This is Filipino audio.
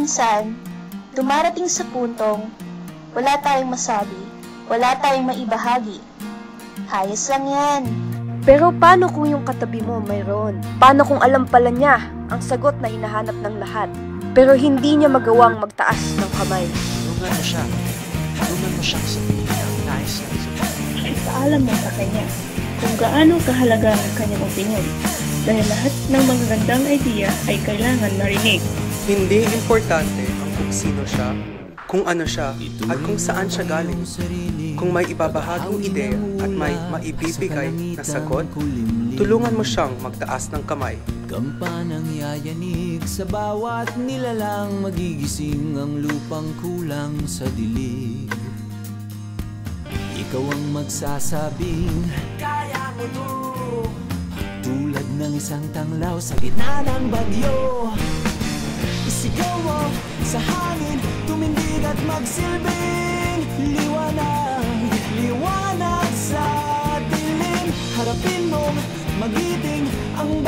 minsan, dumarating sa puntong wala tayong masabi, wala tayong maibahagi. Hayos lang yan. Pero paano kung yung katabi mo mayroon? Paano kung alam pala niya ang sagot na hinahanap ng lahat, pero hindi niya magawang magtaas ng kamay? Tulungan mo siya. Tulungan mo siyang sabihin ang nais niya sabihin. Ipaalam mo sa kanya kung gaano kahalaga ang kanyang opinyon, dahil lahat ng magagandang idea ay kailangan marinig. Hindi importante ang kung sino siya, kung ano siya, at kung saan siya galing. Kung may ibabahaging ideya at may maibibigay na sagot, tulungan mo siyang magtaas ng kamay. Kampanang yayanig sa bawat nilalang, magigising ang lupang kulang sa dilig. Ikaw ang magsasabing kaya mo to, tulad ng isang tanglaw sa gitna ng bagyo. Isigaw mo sa hangin, tumindig at magsilbing liwanag, liwanag sa dilim. Harapin mong magiting ang